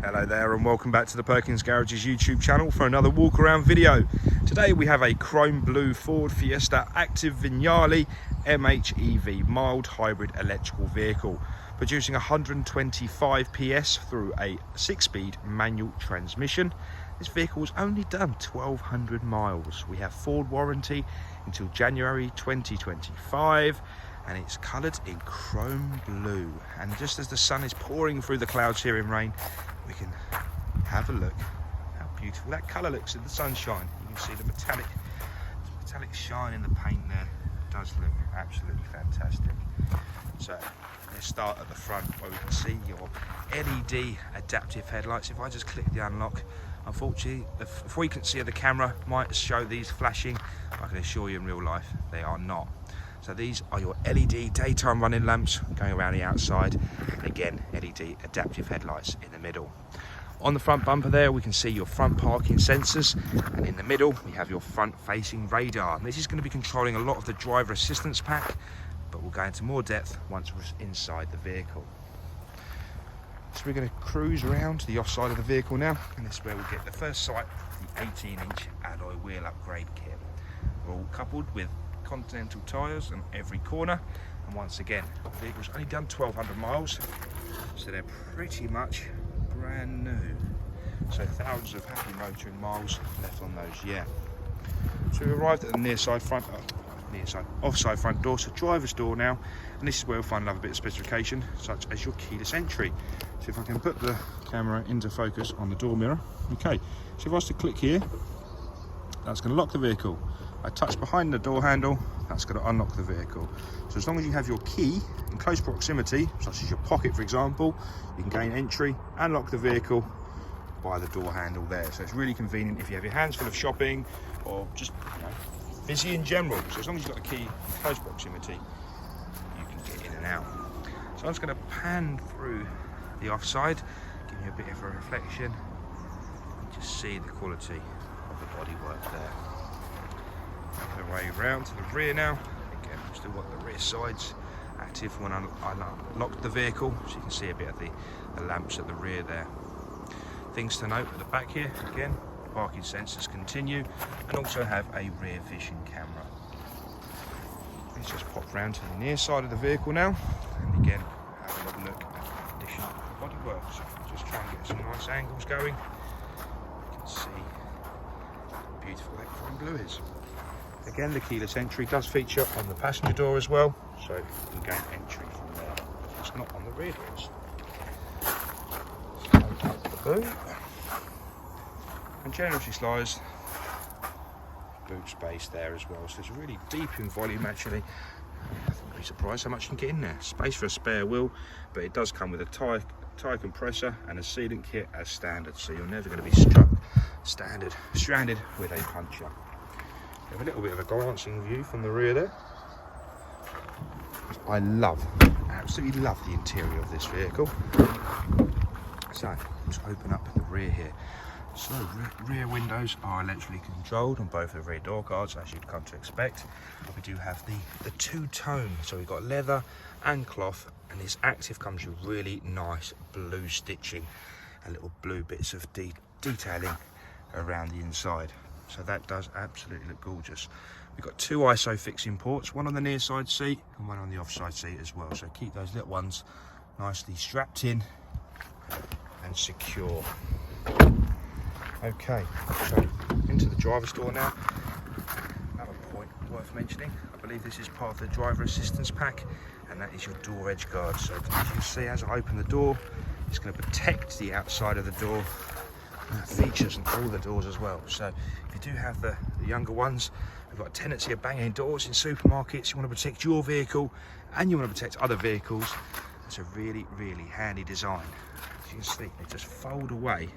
Hello there and welcome back to the Perkins Garages YouTube channel for another walk around video. Today we have a chrome blue Ford Fiesta Active Vignale MHEV mild hybrid electrical vehicle producing 125 PS through a 6-speed manual transmission. This vehicle has only done 1,200 miles. We have Ford warranty until January 2025 and it's coloured in chrome blue. And just as the sun is pouring through the clouds here in rain, we can have a look how beautiful that colour looks in the sunshine. You can see the metallic shine in the paint there. It does look absolutely fantastic. So let's start at the front where we can see your LED adaptive headlights. If I just click the unlock, unfortunately, if we can see the camera might show these flashing. I can assure you in real life they are not. So these are your LED daytime running lamps going around the outside. Again, LED adaptive headlights in the middle. On the front bumper there, we can see your front parking sensors, and in the middle we have your front facing radar. And this is going to be controlling a lot of the driver assistance pack, but we'll go into more depth once we're inside the vehicle. So we're going to cruise around to the off side of the vehicle now, and this is where we'll get the first sight of the 18-inch alloy wheel upgrade kit. We're all coupled with Continental tyres on every corner, and once again the vehicle's only done 1,200 miles, so they're pretty much brand new, so thousands of happy motoring miles left on those yet. So we've arrived at the offside front door, so driver's door now, and this is where we'll find another bit of specification such as your keyless entry. So if I can put the camera into focus on the door mirror, okay, so if I was to click here, that's going to lock the vehicle. I touch behind the door handle, that's going to unlock the vehicle. So as long as you have your key in close proximity, such as your pocket for example, you can gain entry and lock the vehicle by the door handle there. So it's really convenient if you have your hands full of shopping or just busy in general. So as long as you've got the key in close proximity, you can get in and out. So I'm just going to pan through the offside, give you a bit of a reflection, and just see the quality of the bodywork there. Make our way round to the rear now. Again, we've still got the rear sides active when I locked the vehicle, so you can see a bit of the lamps at the rear there. Things to note at the back here, again, parking sensors continue, and also have a rear vision camera. Let's just pop round to the near side of the vehicle now, and again, have a little look at the condition of the bodywork. So just try and get some nice angles going. You can see how beautiful that chrome blue is. Again, the keyless entry does feature on the passenger door as well, so you can gain entry from there. It's not on the rear doors. So open up the boot, and generously sized boot space there as well. So it's really deep in volume actually. I think I'd be surprised how much you can get in there. Space for a spare wheel, but it does come with a tyre compressor and a sealant kit as standard, so you're never going to be stranded with a puncture. Have a little bit of a glancing view from the rear there. I absolutely love the interior of this vehicle. So let's open up the rear here. So rear windows are electrically controlled on both the rear door guards, as you'd come to expect. We do have the two-tone, so we've got leather and cloth, and this active comes with really nice blue stitching and little blue bits of detailing around the inside. So that does absolutely look gorgeous. We've got two ISO fixing ports, one on the near side seat and one on the offside seat as well. So keep those little ones nicely strapped in and secure. Okay, so into the driver's door now. Another point worth mentioning, I believe this is part of the driver assistance pack, and that is your door edge guard. So as you see, as I open the door, it's going to protect the outside of the door. That features on all the doors as well. So if you do have the younger ones, we've got a tendency of banging doors in supermarkets. You want to protect your vehicle and you want to protect other vehicles. It's a really handy design. As you can see, they just fold away.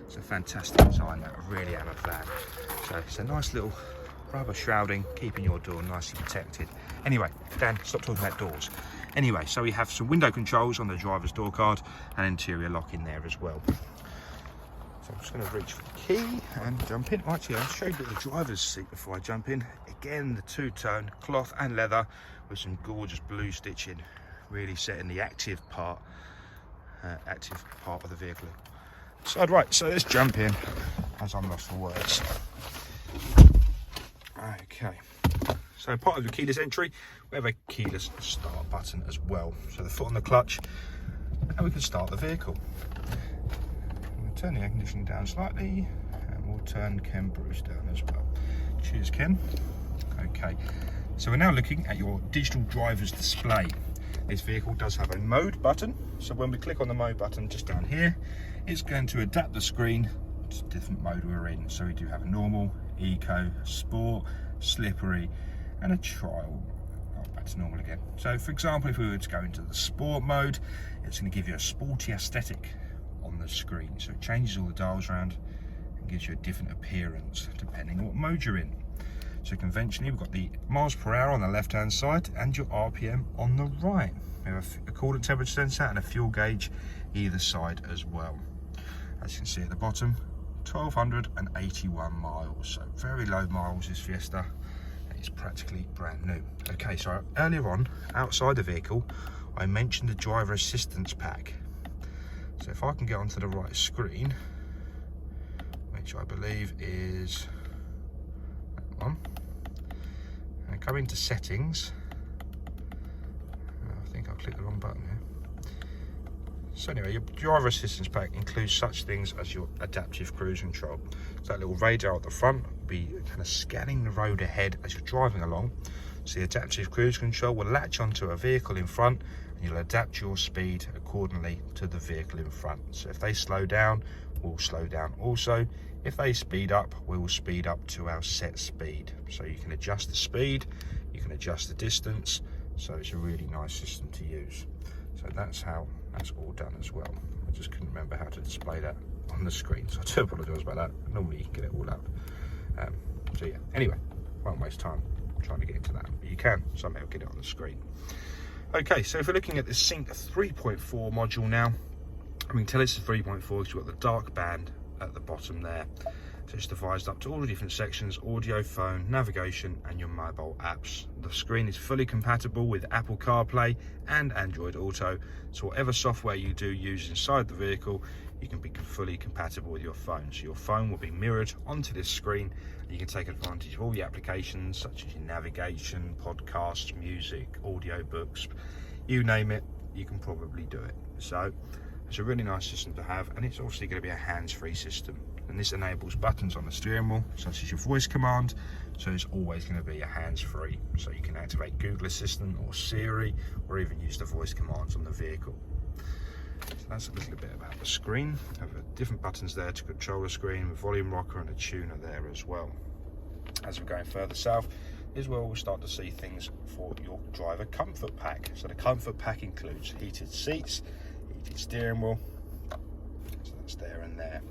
It's a fantastic design that I really am a fan. So it's a nice little rubber shrouding, keeping your door nicely protected. Anyway, Dan, stop talking about doors. Anyway, so we have some window controls on the driver's door card and interior lock in there as well. So I'm just going to reach for the key and jump in. Actually, I'll show you the driver's seat before I jump in. Again, the two-tone cloth and leather with some gorgeous blue stitching, really setting the active part of the vehicle side right. So let's jump in as I'm lost for words. Okay, so part of the keyless entry, we have a keyless start button as well. So the foot on the clutch, and we can start the vehicle. We'll turn the air conditioning down slightly, and we'll turn Ken Bruce down as well. Cheers, Ken. Okay, so we're now looking at your digital driver's display. This vehicle does have a mode button, so when we click on the mode button just down here, it's going to adapt the screen to the different mode we're in. So we do have normal, eco, sport, slippery, and a trial. Oh, back to normal again. So for example, if we were to go into the sport mode, it's going to give you a sporty aesthetic on the screen. So it changes all the dials around and gives you a different appearance depending on what mode you're in. So conventionally, we've got the miles per hour on the left hand side and your RPM on the right. We have a coolant temperature sensor and a fuel gauge either side as well. As you can see at the bottom, 1,281 miles, so very low miles this Fiesta. It's practically brand new. Okay, so earlier on, outside the vehicle, I mentioned the driver assistance pack. So if I can get onto the right screen, which I believe is that one, and come into settings, I think I clicked the wrong button here. So anyway, your driver assistance pack includes such things as your adaptive cruise control. So that little radar at the front will be kind of scanning the road ahead as you're driving along. So the adaptive cruise control will latch onto a vehicle in front and you'll adapt your speed accordingly to the vehicle in front. So if they slow down, we'll slow down also. If they speed up, we will speed up to our set speed. So you can adjust the speed, you can adjust the distance. So it's a really nice system to use. So that's how that's all done as well. I just couldn't remember how to display that on the screen, so I do apologise about that. Normally you can get it all up. So yeah, anyway, won't waste time trying to get into that, but you can somehow get it on the screen. Okay, so if we're looking at the Sync 3.4 module now, I can tell it's a 3.4 because you've got the dark band at the bottom there. So it's devised up to all the different sections: audio, phone, navigation, and your mobile apps. The screen is fully compatible with Apple CarPlay and Android Auto. So whatever software you do use inside the vehicle, you can be fully compatible with your phone. So your phone will be mirrored onto this screen, and you can take advantage of all the applications such as your navigation, podcasts, music, audio books, you name it, you can probably do it. So it's a really nice system to have, and it's obviously going to be a hands-free system. And this enables buttons on the steering wheel, such as your voice command, so it's always going to be a hands-free. So you can activate Google Assistant or Siri, or even use the voice commands on the vehicle. So that's a little bit about the screen. I have different buttons there to control the screen, with volume rocker and a tuner there as well. As we're going further south, is where we'll start to see things for your driver comfort pack. So the comfort pack includes heated seats, heated steering wheel, so that's there and there.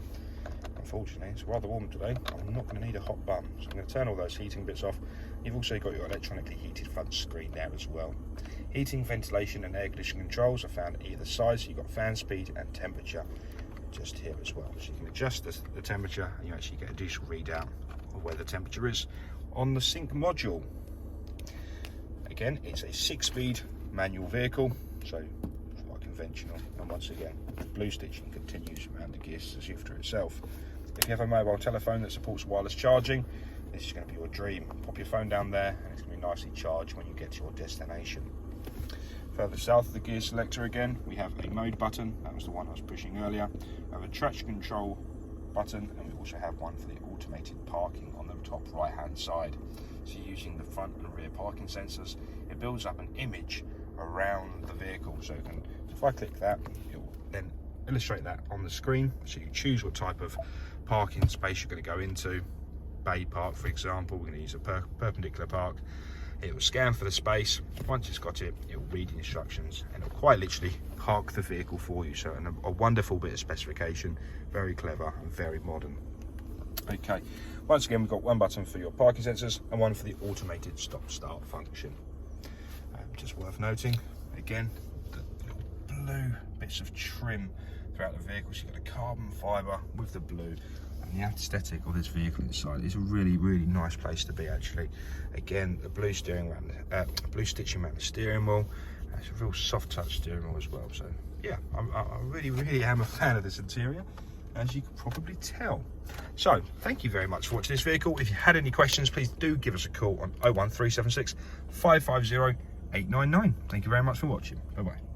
Unfortunately, it's rather warm today. I'm not going to need a hot bum, so I'm going to turn all those heating bits off. You've also got your electronically heated front screen there as well. Heating, ventilation and air conditioning controls are found either side, so you've got fan speed and temperature just here as well. So you can adjust the temperature, and you actually get a digital readout of where the temperature is on the Sync module. Again, it's a 6-speed manual vehicle, so quite conventional. And once again, the blue stitching continues around the gear shifter itself. If you have a mobile telephone that supports wireless charging, this is going to be your dream. Pop your phone down there and it's going to be nicely charged when you get to your destination. Further south of the gear selector again, we have a mode button. That was the one I was pushing earlier. We have a traction control button, and we also have one for the automated parking on the top right hand side. So using the front and rear parking sensors, it builds up an image around the vehicle. So if I click that, it will then illustrate that on the screen. So you choose what type of parking space you're going to go into. Bay park, for example, we're going to use a perpendicular park. It will scan for the space. Once it's got it, it will read the instructions and it will quite literally park the vehicle for you. So a wonderful bit of specification, very clever and very modern. Okay, once again, we've got one button for your parking sensors and one for the automated stop-start function. Just worth noting, again, the little blue bits of trim throughout the vehicle. So you've got a carbon fibre with the blue, and the aesthetic of this vehicle inside is a really, really nice place to be actually. Again, the blue steering around, blue stitching around the steering wheel. It's a real soft touch steering wheel as well. So yeah, I really, really am a fan of this interior. as you can probably tell. So thank you very much for watching this vehicle. If you had any questions, please do give us a call on 01376 550 899. Thank you very much for watching. Bye bye.